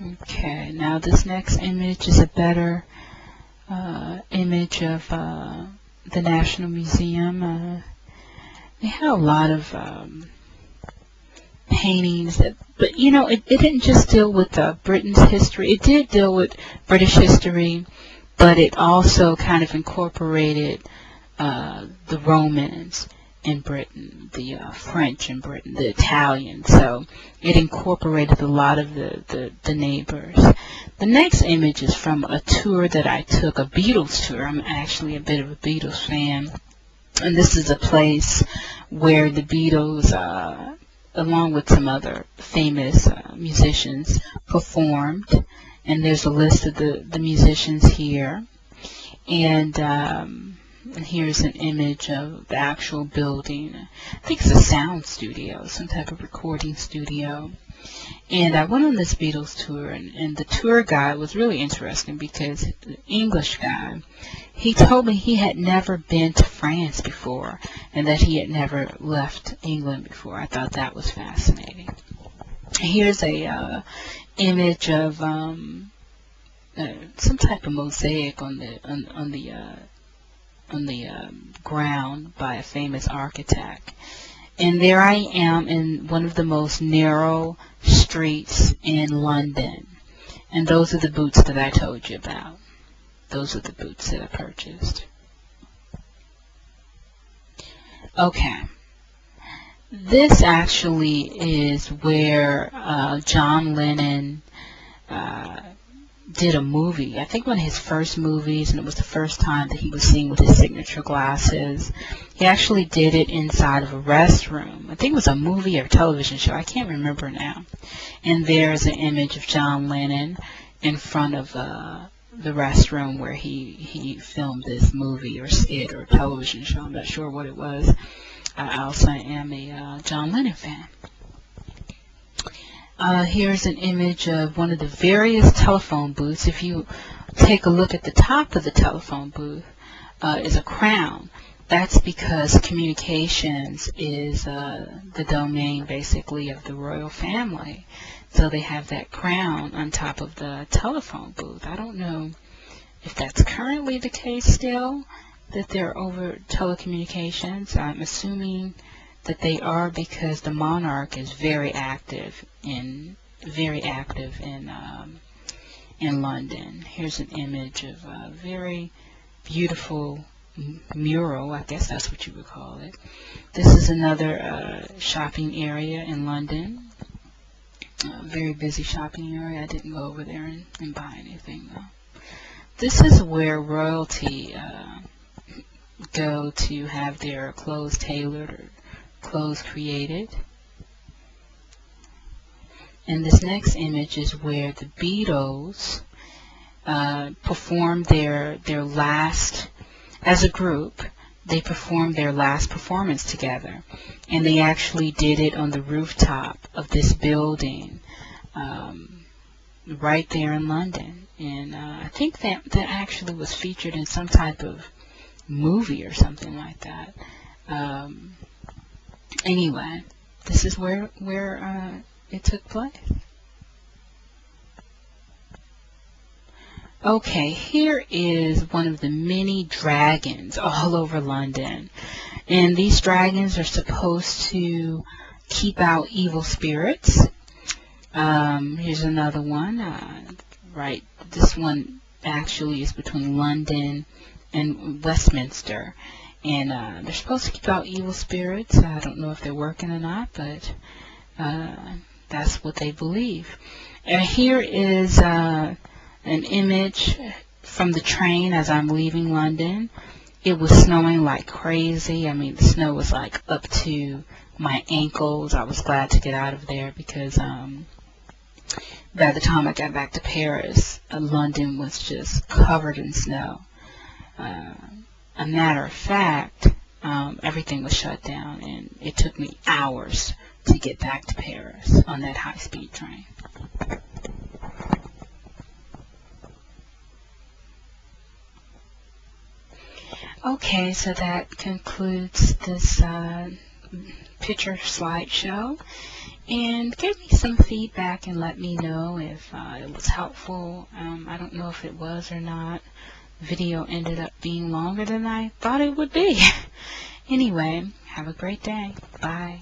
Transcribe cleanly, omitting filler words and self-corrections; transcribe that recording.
Okay, now this next image is a better image of the National Museum. They had a lot of paintings, but you know, it didn't just deal with Britain's history. It did deal with British history, but it also kind of incorporated the Romans in Britain, the French in Britain, the Italians. So it incorporated a lot of the neighbors. The next image is from a tour that I took, a Beatles tour. I'm actually a bit of a Beatles fan. And this is a place where the Beatles, along with some other famous musicians, performed. And there's a list of the musicians here. And here's an image of the actual building. I think it's a sound studio, some type of recording studio. And I went on this Beatles tour, and the tour guide was really interesting because the English guy, he told me he had never been to France before and that he had never left England before. I thought that was fascinating. Here's a image of some type of mosaic on the ground by a famous architect. And there I am in one of the most narrow streets in London. And those are the boots that I told you about. Those are the boots that I purchased. Okay. This actually is where John Lennon did a movie. I think one of his first movies, and it was the first time that he was seen with his signature glasses. He actually did it inside of a restroom. I think it was a movie or television show. I can't remember now. And there's an image of John Lennon in front of the restroom where he filmed this movie or skit or television show. I'm not sure what it was. I also am a John Lennon fan. Here's an image of one of the various telephone booths. If you take a look at the top of the telephone booth, is a crown. That's because communications is the domain, basically, of the royal family. So they have that crown on top of the telephone booth. I don't know if that's currently the case still, that they're over telecommunications. I'm assuming that they are because the monarch is very active in London. Here's an image of a very beautiful mural. I guess that's what you would call it. This is another shopping area in London. Very busy shopping area. I didn't go over there and buy anything though. This is where royalty go to have their clothes tailored or clothes created. And this next image is where the Beatles performed their last, as a group, they performed their last performance together. And they actually did it on the rooftop of this building right there in London. And I think that actually was featured in some type of movie or something like that. Anyway, this is where it took place. Okay, here is one of the many dragons all over London. And these dragons are supposed to keep out evil spirits. Here's another one. Right, this one actually is between London and Westminster. And they're supposed to keep out evil spirits. I don't know if they're working or not, but that's what they believe. And here is an image from the train as I'm leaving London. It was snowing like crazy. I mean, the snow was like up to my ankles. I was glad to get out of there because by the time I got back to Paris, London was just covered in snow. A matter of fact, everything was shut down, and it took me hours to get back to Paris on that high-speed train. Okay, so that concludes this picture slideshow, and give me some feedback and let me know if it was helpful. I don't know if it was or not. Video ended up being longer than I thought it would be. Anyway, have a great day. Bye.